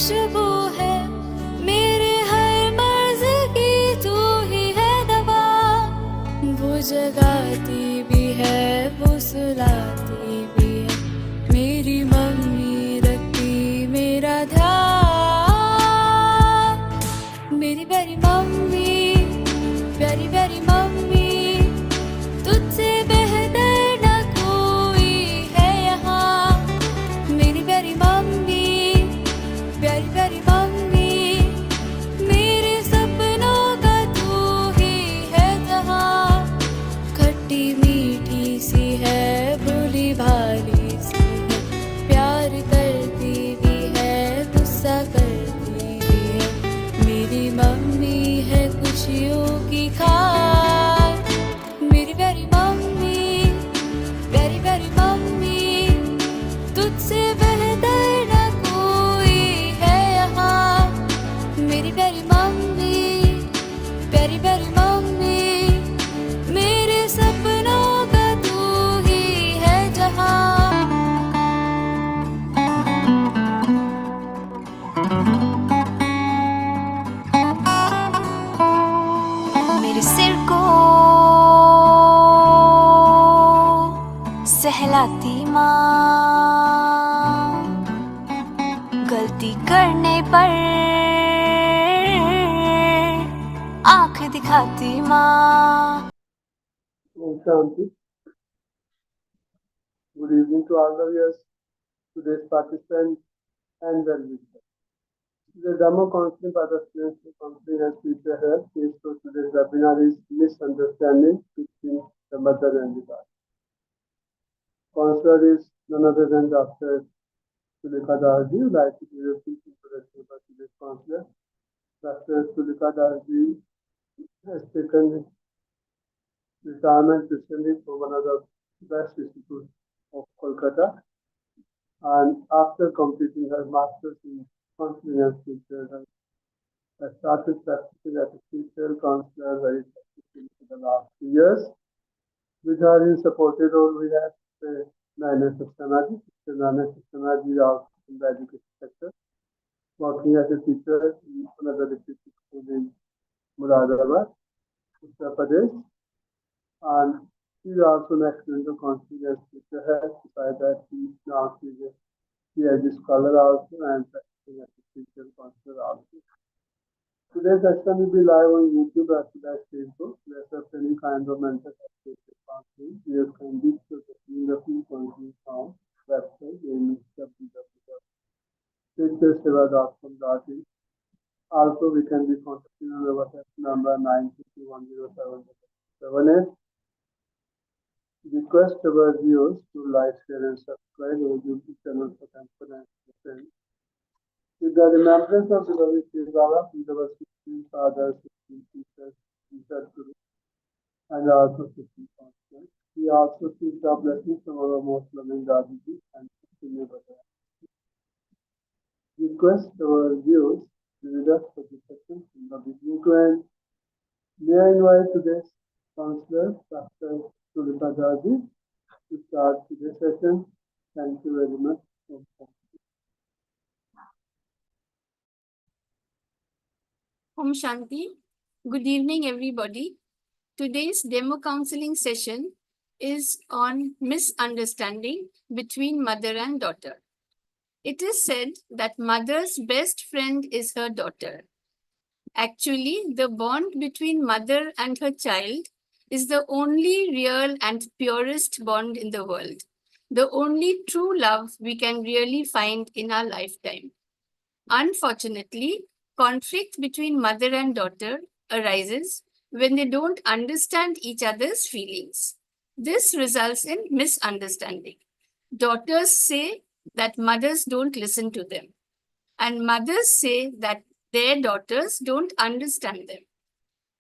खुशबू है, मेरे हर मर्ज की तू ही है दवा। वो जगाती भी है, वो सुलाती भी है, मेरी मम्मी रखती मेरा ध्यान। मेरी प्यारी मम्मी, प्यारी प्यारी मम्मी, तुझसे बेहतर न कोई है यहाँ। मेरी प्यारी मम्मी, प्यारी प्यारी मम्मी, मेरे सपनों का तू ही है जहाँ। खट्टी मीठी सी है, भोली भाली सी है, प्यार करती भी है, गुस्सा करती भी है। मेरी मम्मी है खुशियों की खान। मेरी प्यारी मम्मी, प्यारी प्यारी मम्मी, तुझसे बेहतर न कोई है यहाँ। मेरी प्यारी मम्मी, प्यारी प्यारी मम्मी, मेरे सपनों का तू ही है जहाँ। मेरे सिर को सहलाती माँ, गलती करने पर आंख दिखाती माँ। Shanti. Good evening to all of you, today's participants and well-wishers. The demo counseling for the students who counseling has future health. Case for today's webinar is Misunderstanding between the mother and the daughter. Counselor is none other than Dr. Tulika. Who would like to give a brief introduction about today's counselor. Dr. Tulika has taken retirement recently from one of the best institutes of Kolkata, and after completing her master's in counseling and future health, I started practicing as a teacher counselor very successfully for the last 2 years. With her in supported role, we have Naina Saxanaji. Sister Naina Saxanaji is also in the education sector, working as a teacher in another district school in Muradabad, Uttar Pradesh. And she is also an excellent counselor as teacher health. Besides that, she is now a PhD scholar also and practicing as a teacher counselor also. Today's session will be live on YouTube as well as Facebook. If there is any kind of mental health counseling, you can reach to the Free Counseling Farm website in www.teacherseva.com.in. Also, we can be contacted on the WhatsApp number 9510778. Request our viewers to like, share, and subscribe our YouTube channel for confidence and friends. With the remembrance of the Lord Srivara, with our 16 fathers, 16 teachers, teacher guru, and also 16 counselors. We also seek the blessings from our most loving Dadiji and continue with us. Request our viewers to be with us for this session from the beginning to end. May I invite today's counselor, Dr. Tulika to start today's session. Thank you very much. Om Shanti. Good evening, everybody. Today's demo counseling session is on misunderstanding between mother and daughter. It is said that mother's best friend is her daughter. Actually, the bond between mother and her child is the only real and purest bond in the world, the only true love we can really find in our lifetime. Unfortunately, conflict between mother and daughter arises when they don't understand each other's feelings. This results in misunderstanding. Daughters say that mothers don't listen to them, and mothers say that their daughters don't understand them.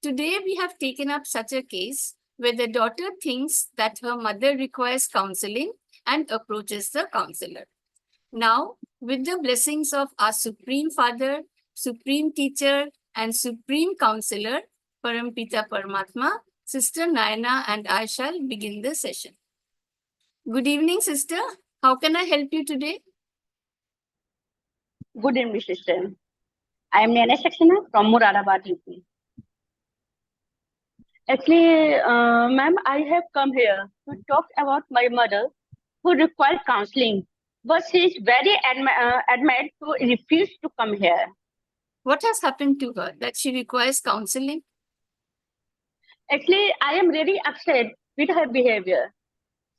Today, we have taken up such a case where the daughter thinks that her mother requires counseling and approaches the counselor. Now, with the blessings of our Supreme Father, Supreme Teacher, and Supreme Counselor, Parampita Paramatma, Sister Naina and I shall begin the session. Good evening, Sister. How can I help you today? Good evening, sister. I am Nana Saxena from Muradabad, UP. Actually, ma'am, I have come here to talk about my mother who requires counseling, but she is very adamant to refuse to come here. What has happened to her that she requires counseling? Actually, I am really upset with her behavior.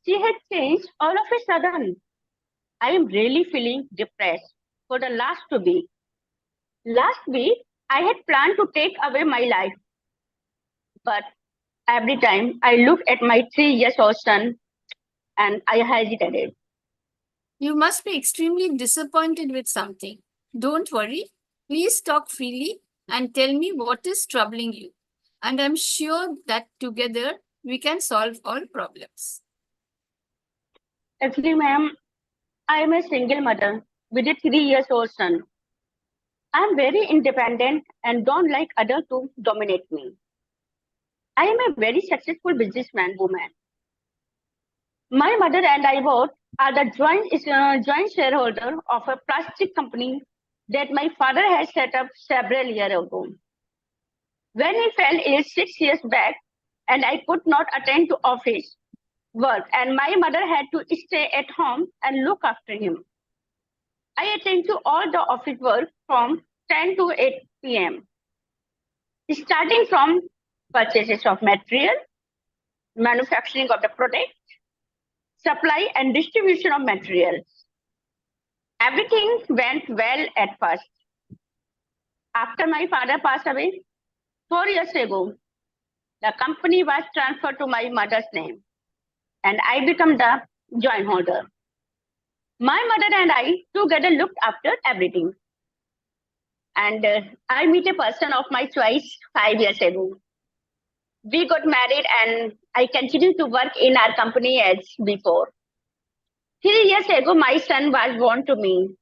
She has changed all of a sudden. I am really feeling depressed for the last 2 weeks. Last week, I had planned to take away my life, but every time I look at my 3-year-old son and I hesitated. You must be extremely disappointed with something. Don't worry. Please talk freely and tell me what is troubling you. And I'm sure that together we can solve all problems. Actually, ma'am, I am a single mother with a 3-year-old son. I am very independent and don't like others to dominate me. I am a very successful businessman woman. My mother and I both are the joint shareholder of a plastic company that my father has set up several years ago. When he fell ill 6 years back and I could not attend to office work and my mother had to stay at home and look after him. I attend to all the office work from 10 to 8 p.m. Starting from purchases of material, manufacturing of the product, supply and distribution of materials. Everything went well at first. After my father passed away 4 years ago, the company was transferred to my mother's name and I became the joint holder. My mother and I together looked after everything. And I met a person of my choice 5 years ago. We got married and I continued to work in our company as before. 3 years ago, my son was born to me.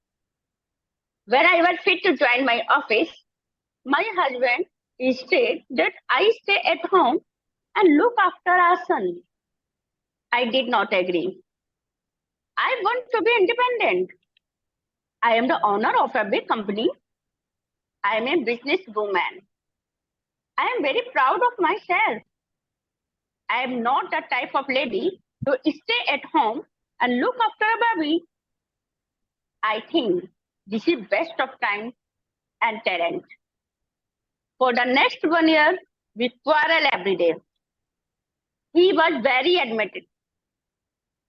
When I was fit to join my office, my husband said that I stay at home and look after our son. I did not agree. I want to be independent. I am the owner of a big company. I am a businesswoman. I am very proud of myself. I am not the type of lady to stay at home and look after a baby. I think this is best of time and talent. For the next 1 year, we quarrel every day. He was very admitted.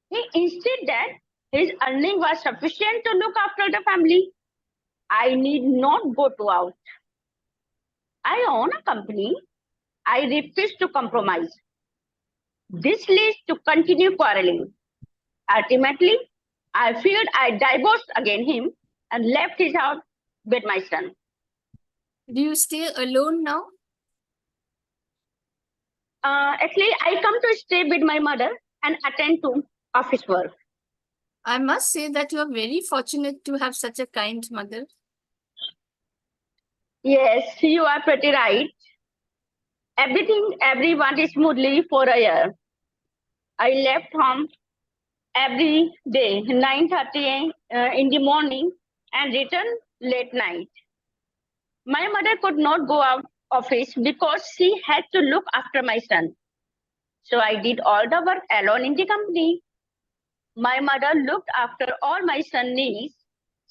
He insisted that his earning was sufficient to look after the family. I need not go to out. I own a company. I refuse to compromise. This leads to continue quarreling. Ultimately, I feared I divorced against him and left his house with my son. Do you stay alone now? Actually, I come to stay with my mother and attend to office work. I must say that you are very fortunate to have such a kind mother. Yes, you are pretty right. Everyone is smoothly for a year. I left home every day, 9:30 in the morning and returned late night. My mother could not go out office because she had to look after my son. So I did all the work alone in the company. My mother looked after all my son's needs.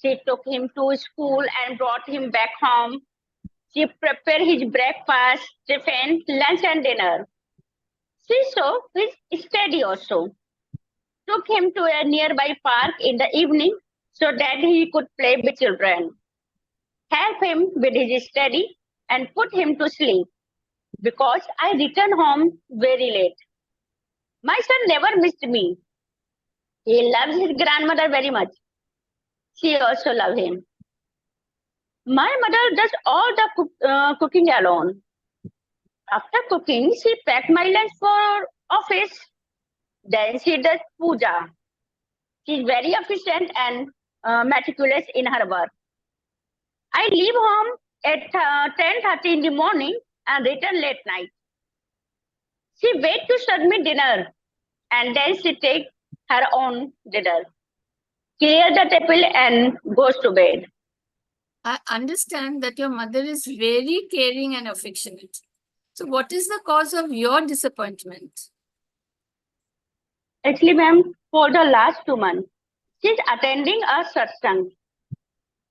She took him to school and brought him back home. She prepared his breakfast, tiffin, lunch and dinner. She saw his study also. Took him to a nearby park in the evening so that he could play with children. Help him with his study and put him to sleep because I returned home very late. My son never missed me. He loves his grandmother very much. She also loves him. My mother does all the cooking alone. After cooking, she packed my lunch for office. Then she does puja. She's very efficient and meticulous in her work. I leave home at 10:30 in the morning and return late night. She waits to serve me dinner and then she takes her own dinner, clear the table and goes to bed. I understand that your mother is very caring and affectionate. So, what is the cause of your disappointment? Actually, ma'am, for the last 2 months, she's attending a satsang.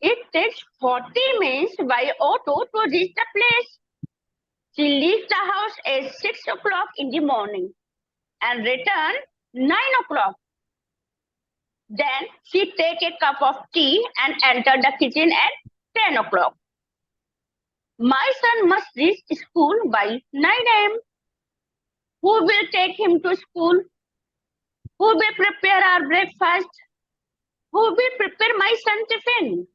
It takes 40 minutes by auto to reach the place. She leaves the house at 6 o'clock in the morning and return 9 o'clock. Then she take a cup of tea and enter the kitchen at 10 o'clock. My son must reach school by 9 a.m. Who will take him to school? Who will prepare our breakfast? Who will prepare my son's tiffin?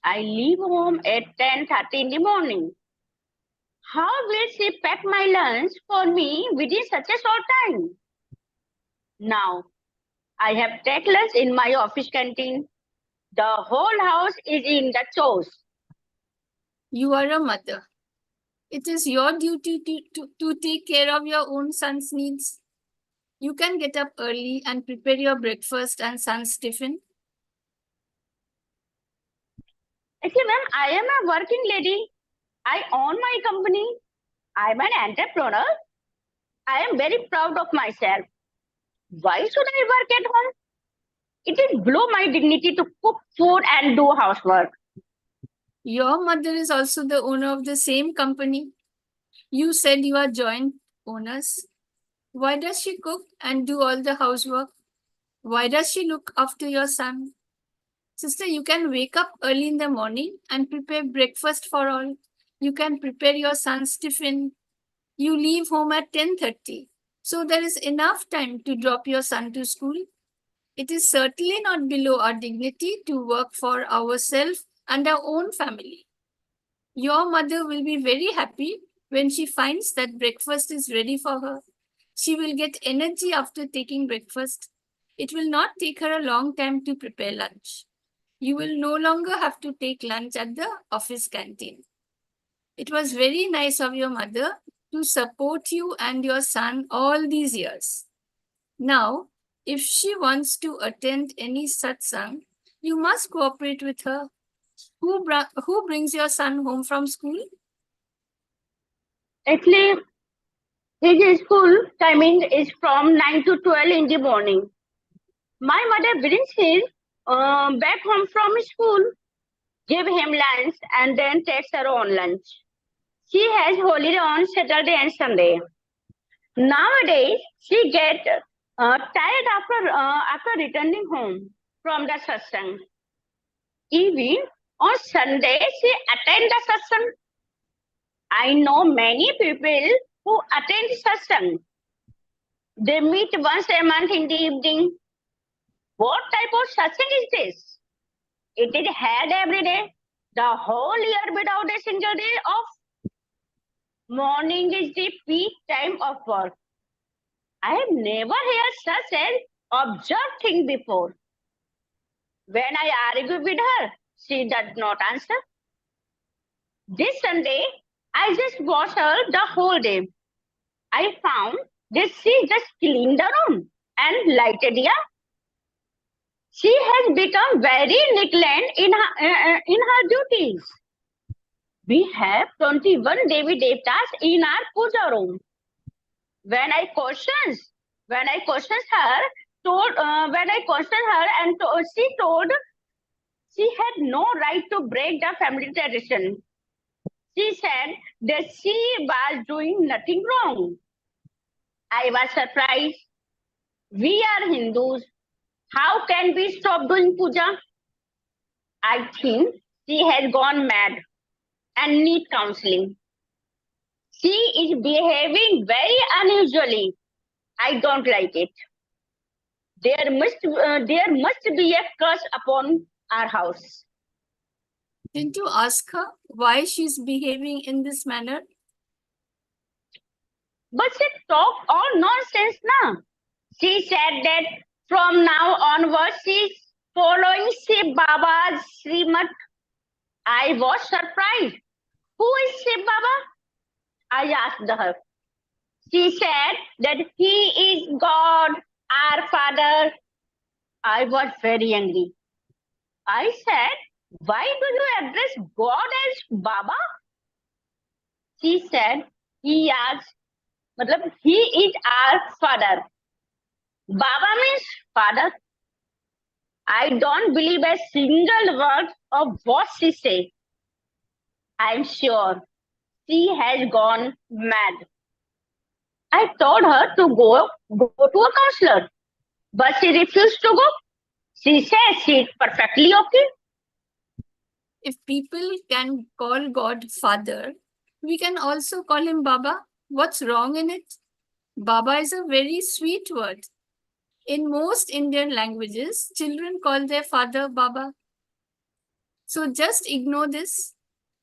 I leave home at 10:30 in the morning. How will she pack my lunch for me within such a short time? Now, I have take lunch in my office canteen. The whole house is in the chores. You are a mother. It is your duty to take care of your own son's needs. You can get up early and prepare your breakfast and son's tiffin. Actually, ma'am, I am a working lady. I own my company. I am an entrepreneur. I am very proud of myself. Why should I work at home? It is below my dignity to cook food and do housework. Your mother is also the owner of the same company. You said you are joint owners. Why does she cook and do all the housework? Why does she look after your son? Sister, you can wake up early in the morning and prepare breakfast for all. You can prepare your son's tiffin. You leave home at 10:30. So there is enough time to drop your son to school. It is certainly not below our dignity to work for ourselves and our own family. Your mother will be very happy when she finds that breakfast is ready for her. She will get energy after taking breakfast. It will not take her a long time to prepare lunch. You will no longer have to take lunch at the office canteen. It was very nice of your mother to support you and your son all these years. Now, if she wants to attend any satsang, you must cooperate with her. Who brings your son home from school? Actually, his school timing is from 9 to 12 in the morning. My mother brings him back home from school, give him lunch, and then takes her own lunch. She has holiday on Saturday and Sunday. Nowadays, she gets tired after returning home from the satsang. Even on Sunday, she attends the satsang. I know many people who attend satsang. They meet once a month in the evening. What type of satsang is this? It is held every day, the whole year without a single day off. Morning is the peak time of work. I have never heard such an absurd thing before. When I argue with her, she does not answer. This Sunday, I just watched her the whole day. I found that she just cleaned the room and lighted the up. She has become very negligent in her duties. We have 21 Devi Devtas in our puja room. When I questioned her, she told she had no right to break the family tradition. She said that she was doing nothing wrong. I was surprised. We are Hindus. How can we stop doing puja? I think she has gone mad and need counseling. She is behaving very unusually. I don't like it. There must be a curse upon our house. Didn't you ask her why she's behaving in this manner? But she talked all nonsense now. She said that from now onwards she's following Shiv Baba's Srimat. I was surprised. Who is Shiv Baba? I asked her. She said that he is God, our Father. I was very angry. I said, Why do you address God as Baba? She said, he is our father. Baba means father. I don't believe a single word of what she said. I'm sure she has gone mad. I told her to go to a counselor, but she refused to go. She says she's perfectly okay. If people can call God Father, we can also call him Baba. What's wrong in it? Baba is a very sweet word. In most Indian languages, children call their father Baba. So just ignore this.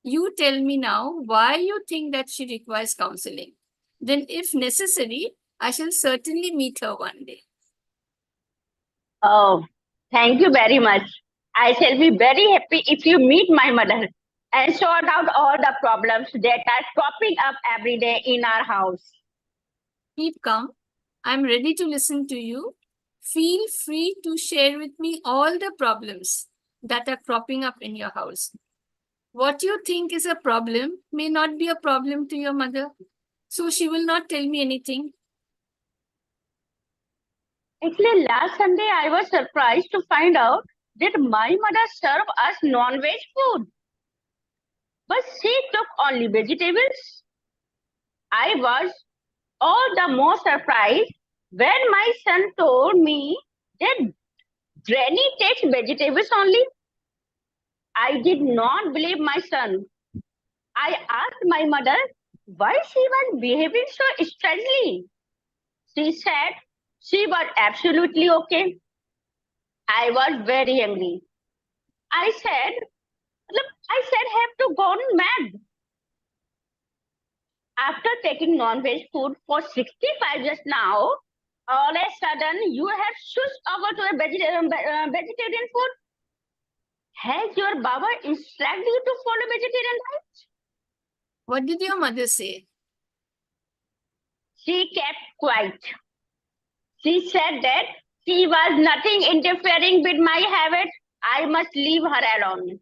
You tell me now why you think that she requires counseling. Then, if necessary, I shall certainly meet her one day. Oh, thank you very much. I shall be very happy if you meet my mother and sort out all the problems that are cropping up every day in our house. Keep calm. I'm ready to listen to you. Feel free to share with me all the problems that are cropping up in your house. What you think is a problem may not be a problem to your mother, so she will not tell me anything. Actually, last Sunday I was surprised to find out that my mother served us non-veg food, but she took only vegetables. I was all the more surprised when my son told me that Granny takes vegetables only. I did not believe my son. I asked my mother why she was behaving so strangely. She said she was absolutely okay. I was very angry. I said, "Look, I said, have to gone mad." After taking non-veg food for 65 years now, all of a sudden you have switched over to a vegetarian food. Has your Baba instructed you to follow vegetarian diet? What did your mother say? She kept quiet. She said that she was nothing interfering with my habit. I must leave her alone.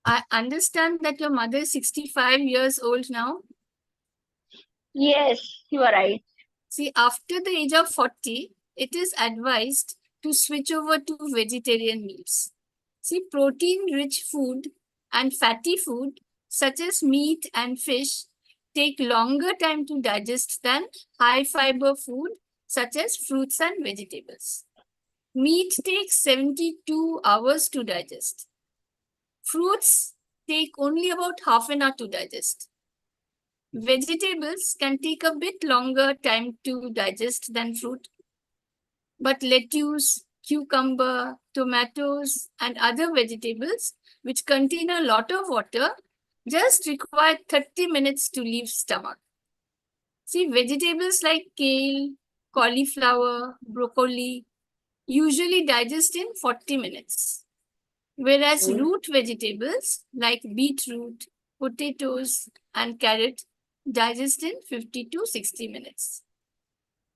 I understand that your mother is 65 years old now. Yes, you are right. See, after the age of 40, it is advised to switch over to vegetarian meals. See, protein-rich food and fatty food, such as meat and fish, take longer time to digest than high-fiber food, such as fruits and vegetables. Meat takes 72 hours to digest. Fruits take only about half an hour to digest. Vegetables can take a bit longer time to digest than fruit, but lettuce, cucumber, tomatoes, and other vegetables which contain a lot of water just require 30 minutes to leave stomach. See, vegetables like kale, cauliflower, broccoli usually digest in 40 minutes, whereas root vegetables like beetroot, potatoes, and carrot digest in 50 to 60 minutes.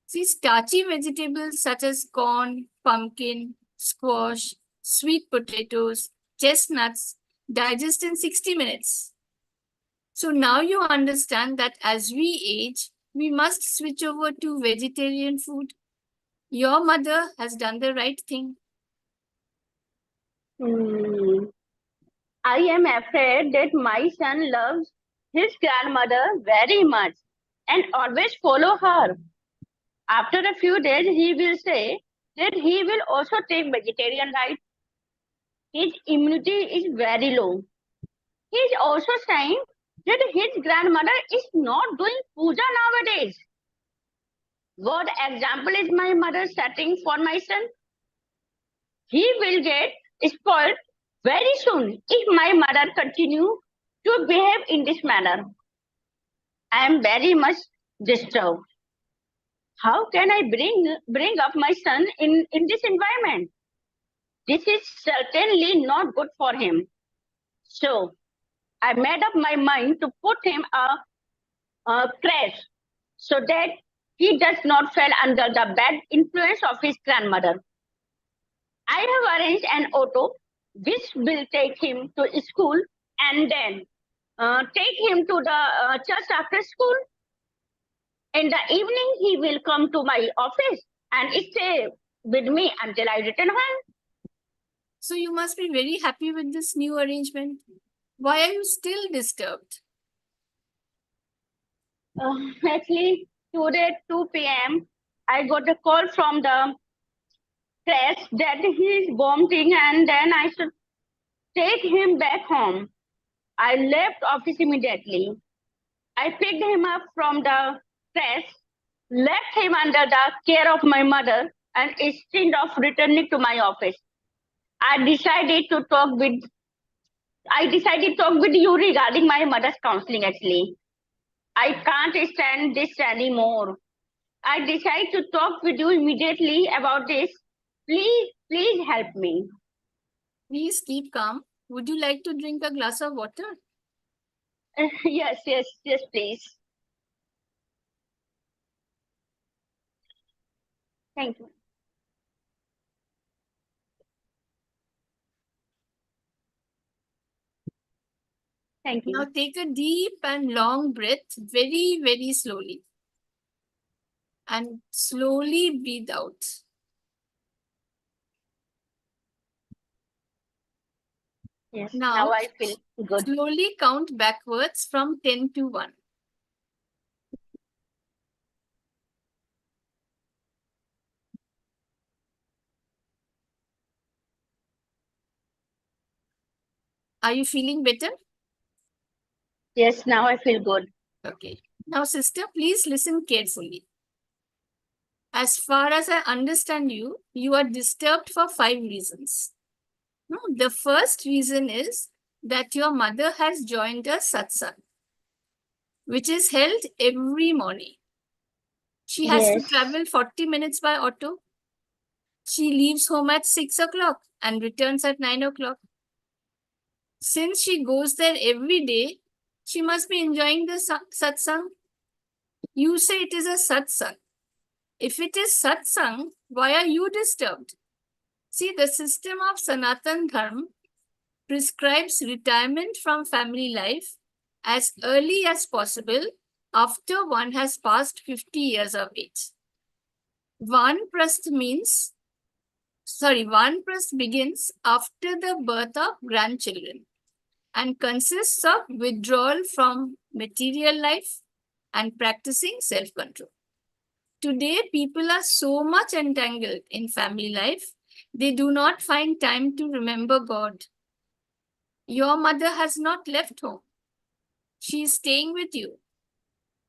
See, starchy vegetables such as corn, pumpkin, squash, sweet potatoes, chestnuts digest in 60 minutes. So now you understand that as we age, we must switch over to vegetarian food. Your mother has done the right thing. I am afraid that my son loves his grandmother very much and always follow her. After a few days, he will say that he will also take vegetarian diet. His immunity is very low. He is also saying that his grandmother is not doing puja nowadays. What example is my mother setting for my son? He will get spoiled very soon if my mother continue to behave in this manner. I am very much disturbed. How can I bring up my son in this environment? This is certainly not good for him. So I made up my mind to put him a crash so that he does not fall under the bad influence of his grandmother. I have arranged an auto which will take him to school and then take him to the church after school. In the evening, he will come to my office and stay with me until I return home. So you must be very happy with this new arrangement. Why are you still disturbed? Actually, today at 2 p.m., I got a call from the press that he is vomiting and then I should take him back home. I left office immediately. I picked him up from the press, left him under the care of my mother, and instead of returning to my office, I decided to talk with you regarding my mother's counseling actually. I can't stand this anymore. I decided to talk with you immediately about this. Please help me. Please keep calm. Would you like to drink a glass of water? Yes, please. Thank you. Thank you. Now take a deep and long breath, very, very slowly. And slowly breathe out. Yes, Now, now I feel good. slowly count backwards from 10 to 1. Are you feeling better? Yes, now I feel good. Okay. Now, sister, please listen carefully. As far as I understand you, you are disturbed for 5 reasons. The first reason is that your mother has joined a satsang, which is held every morning. She has to Yes. travel 40 minutes by auto. She leaves home at 6 o'clock and returns at 9 o'clock. Since she goes there every day, she must be enjoying the satsang. You say it is a satsang. If it is satsang, why are you disturbed? See, the system of Sanatan Dharma prescribes retirement from family life as early as possible after one has passed 50 years of age. Vanprasth begins after the birth of grandchildren and consists of withdrawal from material life and practicing self-control. Today, people are so much entangled in family life, they do not find time to remember God. Your mother has not left home. She is staying with you.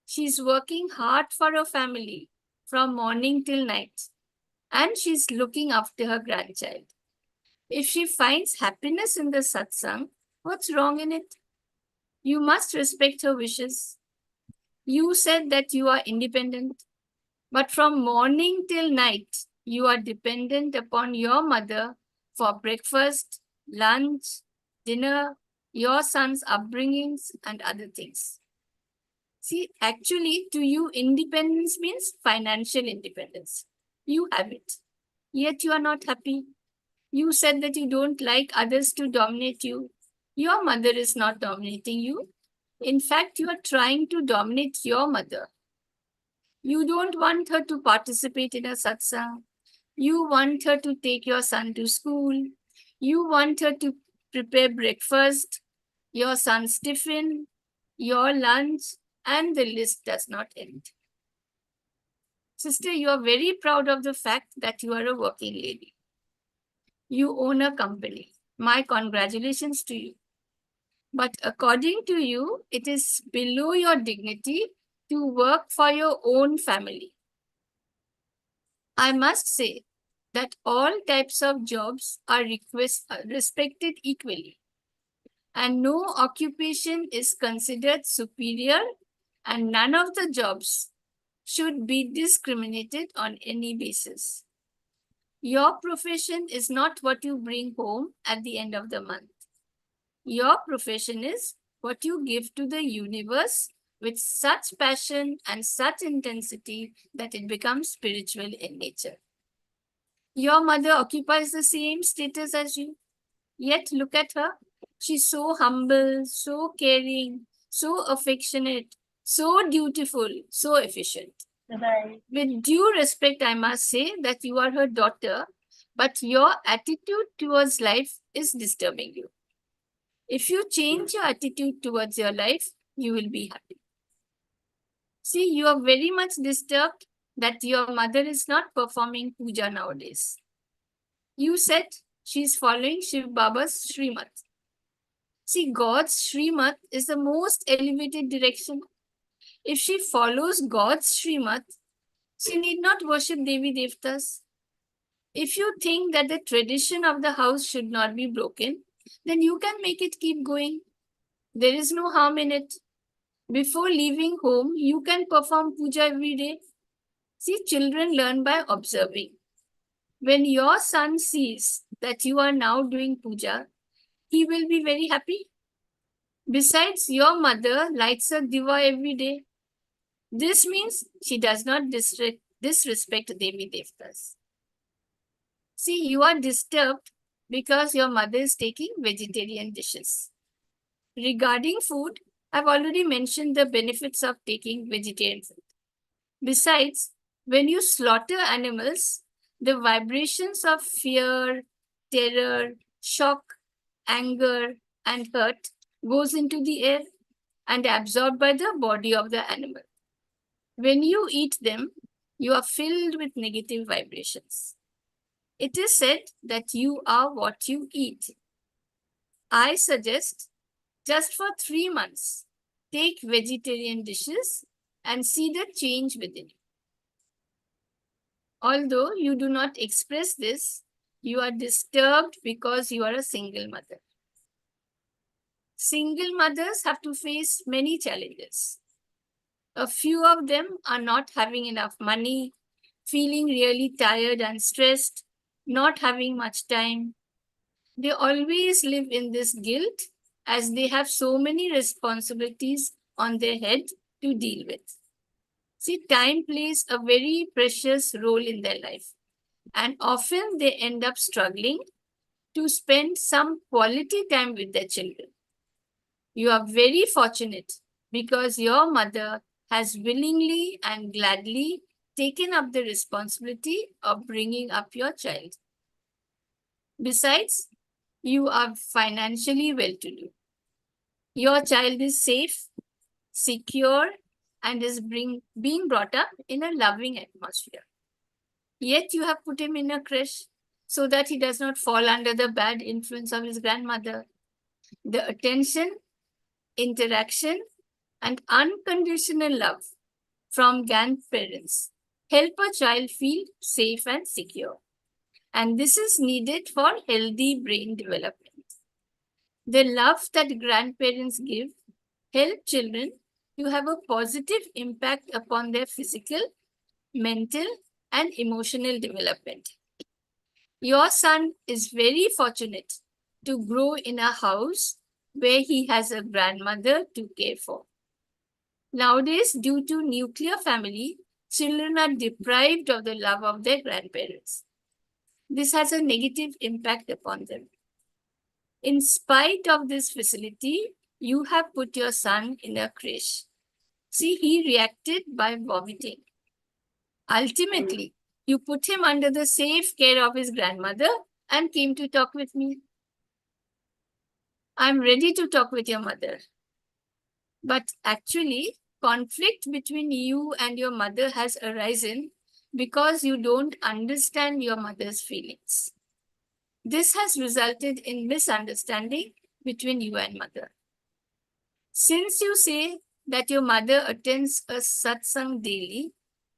She is working hard for her family from morning till night, and she is looking after her grandchild. If she finds happiness in the satsang, what's wrong in it? You must respect her wishes. You said that you are independent, but from morning till night, you are dependent upon your mother for breakfast, lunch, dinner, your son's upbringings, and other things. See, actually, to you, independence means financial independence. You have it, yet you are not happy. You said that you don't like others to dominate you. Your mother is not dominating you. In fact, you are trying to dominate your mother. You don't want her to participate in a satsang. You want her to take your son to school. You want her to prepare breakfast, your son's tiffin, your lunch, and the list does not end. Sister, you are very proud of the fact that you are a working lady. You own a company. My congratulations to you. But according to you, it is below your dignity to work for your own family. I must say that all types of jobs are respected equally, and no occupation is considered superior, and none of the jobs should be discriminated on any basis. Your profession is not what you bring home at the end of the month. Your profession is what you give to the universe with such passion and such intensity that it becomes spiritual in nature. Your mother occupies the same status as you. Yet look at her. She's so humble, so caring, so affectionate, so dutiful, so efficient. Right. With due respect, I must say that you are her daughter, but your attitude towards life is disturbing you. If you change your attitude towards your life, you will be happy. See, you are very much disturbed that your mother is not performing puja nowadays. You said she's following Shiv Baba's Srimat. See, God's Srimat is the most elevated direction. If she follows God's Srimat, she need not worship Devi Devtas. If you think that the tradition of the house should not be broken, then you can make it keep going. There is no harm in it. Before leaving home, you can perform puja every day. See, children learn by observing. When your son sees that you are now doing puja, he will be very happy. Besides, your mother lights a diva every day. This means she does not disrespect Devi Devtas. See, you are disturbed because your mother is taking vegetarian dishes. Regarding food, I've already mentioned the benefits of taking vegetarian food. Besides, when you slaughter animals, the vibrations of fear, terror, shock, anger, and hurt goes into the air and absorbed by the body of the animal. When you eat them, you are filled with negative vibrations. It is said that you are what you eat. I suggest just for 3 months, take vegetarian dishes and see the change within you. Although you do not express this, you are disturbed because you are a single mother. Single mothers have to face many challenges. A few of them are not having enough money, feeling really tired and stressed, not having much time. They always live in this guilt as they have so many responsibilities on their head to deal with. See, time plays a very precious role in their life, and often they end up struggling to spend some quality time with their children. You are very fortunate because your mother has willingly and gladly taken up the responsibility of bringing up your child. Besides, you are financially well-to-do. Your child is safe, secure, and is being brought up in a loving atmosphere. Yet you have put him in a creche so that he does not fall under the bad influence of his grandmother. The attention, interaction, and unconditional love from grandparents help a child feel safe and secure. And this is needed for healthy brain development. The love that grandparents give help children to have a positive impact upon their physical, mental, and emotional development. Your son is very fortunate to grow in a house where he has a grandmother to care for. Nowadays, due to nuclear family, children are deprived of the love of their grandparents. This has a negative impact upon them. In spite of this facility, you have put your son in a creche. See, he reacted by vomiting. Ultimately, you put him under the safe care of his grandmother and came to talk with me. I'm ready to talk with your mother. But actually, conflict between you and your mother has arisen because you don't understand your mother's feelings. This has resulted in misunderstanding between you and mother. Since you say that your mother attends a satsang daily,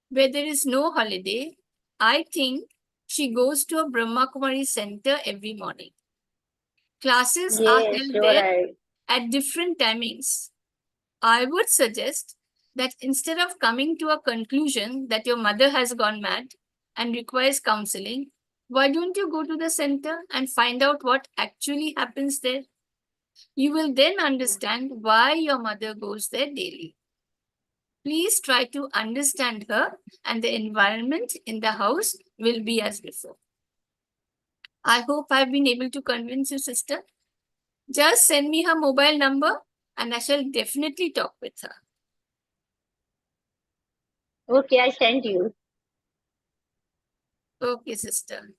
where there is no holiday, I think she goes to a Brahma Kumari center every morning. Classes are Yes, held you're there right. at different timings. I would suggest that instead of coming to a conclusion that your mother has gone mad and requires counseling, why don't you go to the center and find out what actually happens there? You will then understand why your mother goes there daily. Please try to understand her, and the environment in the house will be as before. I hope I've been able to convince you, sister. Just send me her mobile number and I shall definitely talk with her. Okay, I send you. Okay, sister.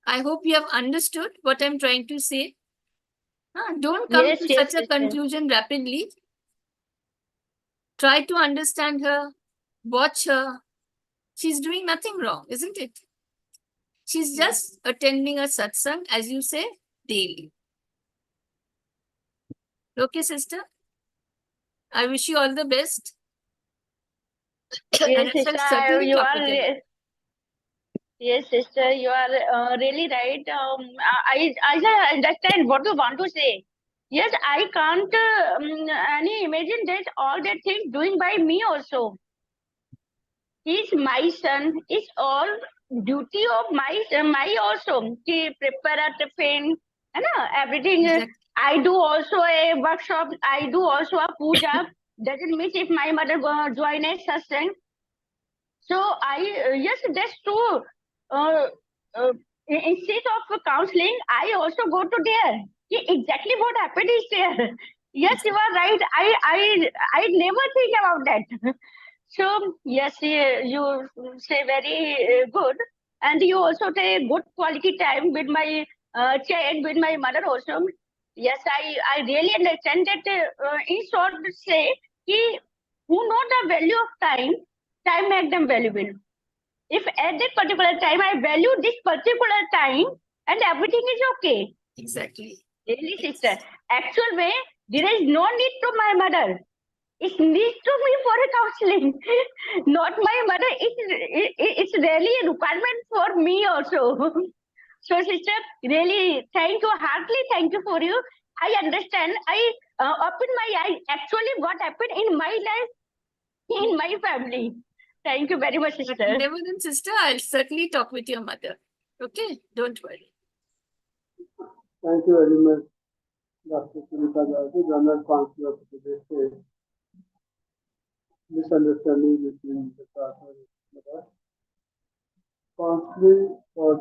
I hope you have understood what I'm trying to say. Don't come Yes, to yes, such a sister. conclusion rapidly. Try to understand her, watch her. She's doing nothing wrong, isn't it? She's just attending a satsang, as you say, daily. Okay, sister? I wish you all the best. And Yes, I shall sister, certainly you talk are. with your mother. Yes, sister, you are really right. I understand what you want to say. Yes, I can't any imagine that all that things doing by me also. He's my son. It's all duty of my also. He prepare a tiffin, and everything. Exactly. I do also a workshop. I do also a puja. Doesn't mean if my mother go join a satsang. So yes, that's true. Uh, Instead of counseling, I also go to there. Exactly what happened is there. Yes, you are right. I never think about that. So yes, you say very good, and you also take good quality time with my child, with my mother also. Yes, I really understand that. In short, say, he who know the value of time make them valuable. If at that particular time I value this particular time and everything is okay. Exactly. Really, Yes. sister. Actual way, there is no need to my mother. It needs to me for a counseling. Not my mother. It's really a requirement for me also. So, sister, really thank you, heartily thank you for you. I understand. I open my eyes. Actually, what happened in my life, in my family. Thank you very much, But sister. never then, sister, I'll certainly talk with your mother. Okay? Don't worry. Thank you very much, Dr. Tulika, General Counselor of the State. Misunderstanding between the partner and the other. Counseling for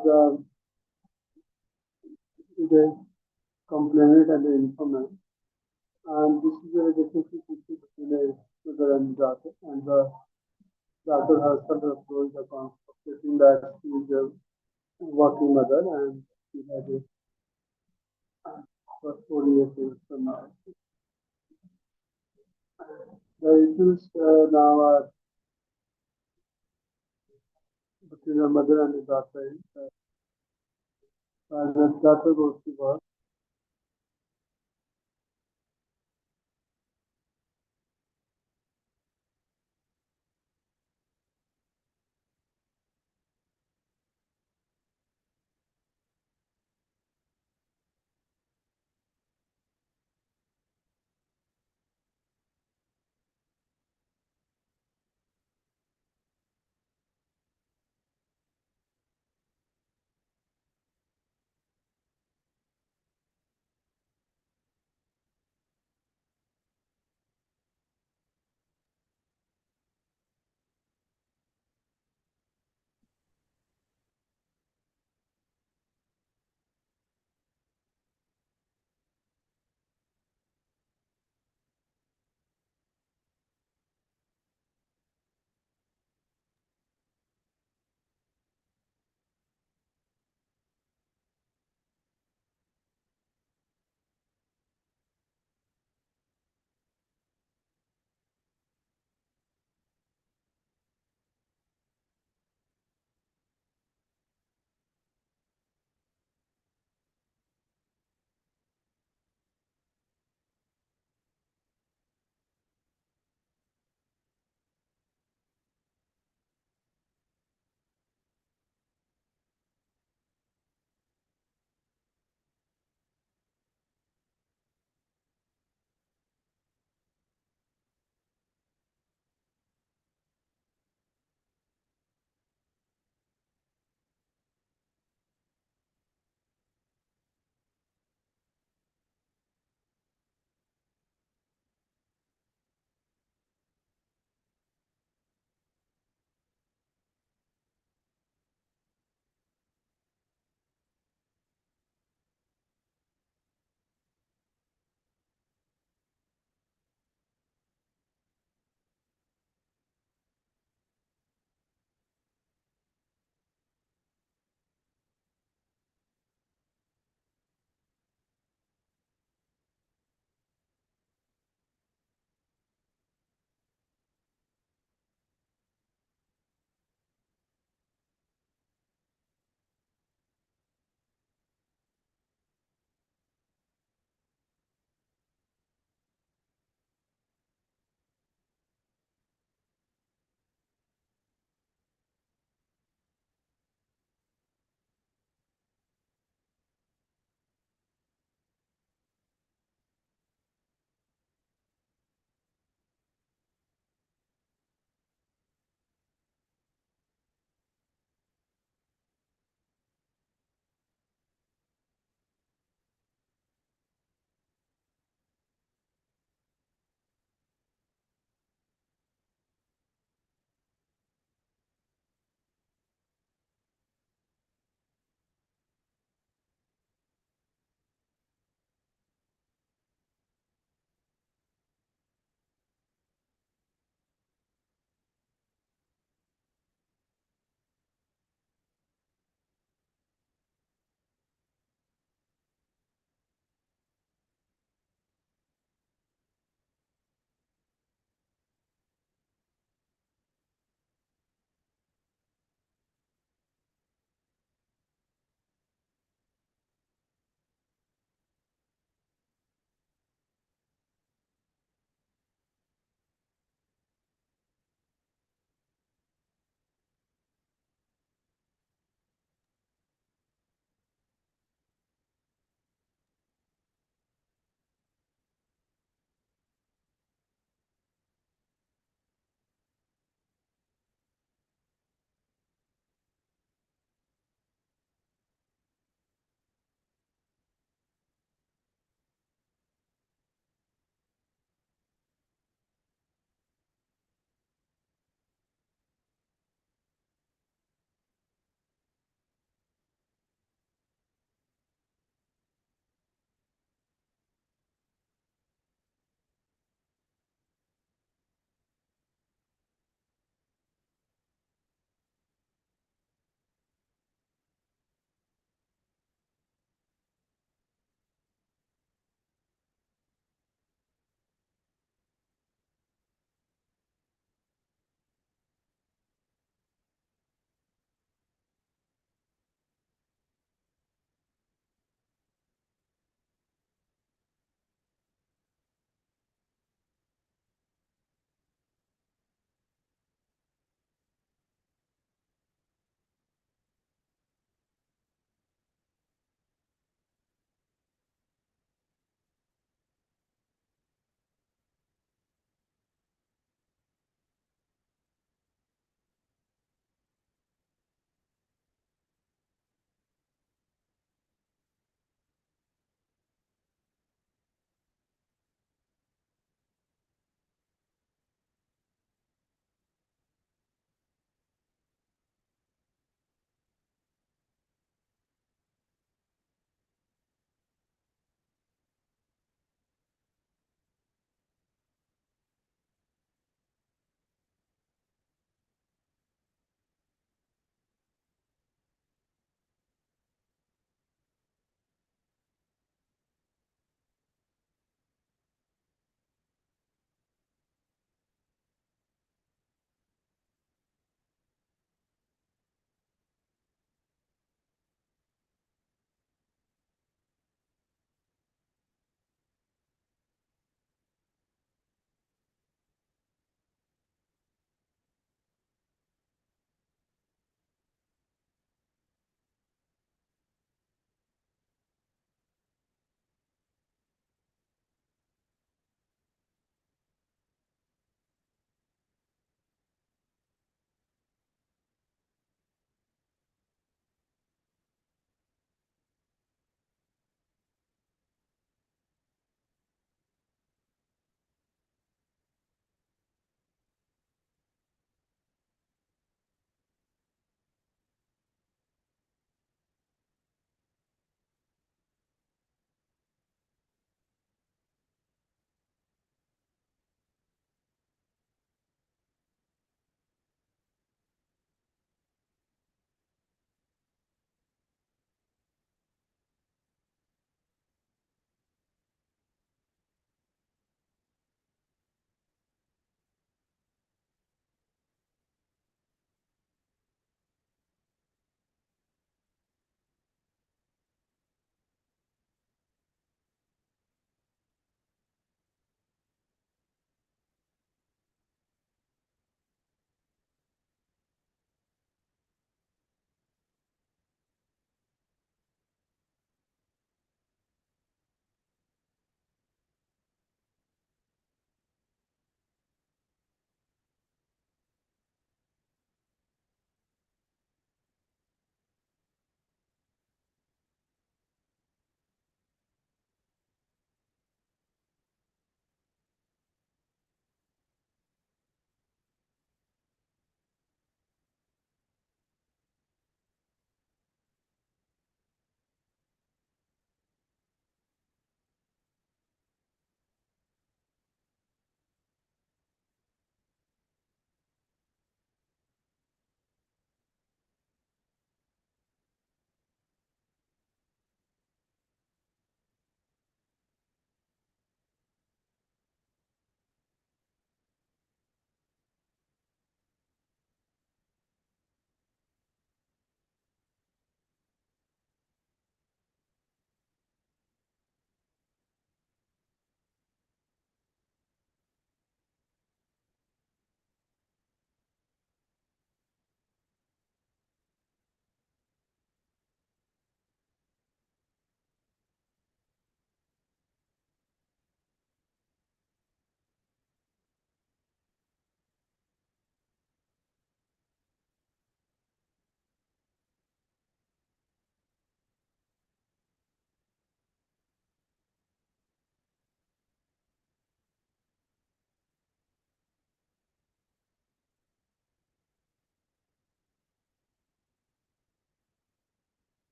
the complainant and the informant. And this is a relationship between a mother and daughter. And the daughter herself approached the concept stating that she is a working mother and she has a for 4 years from now. The issues now are between the mother and the daughter. The daughter goes to work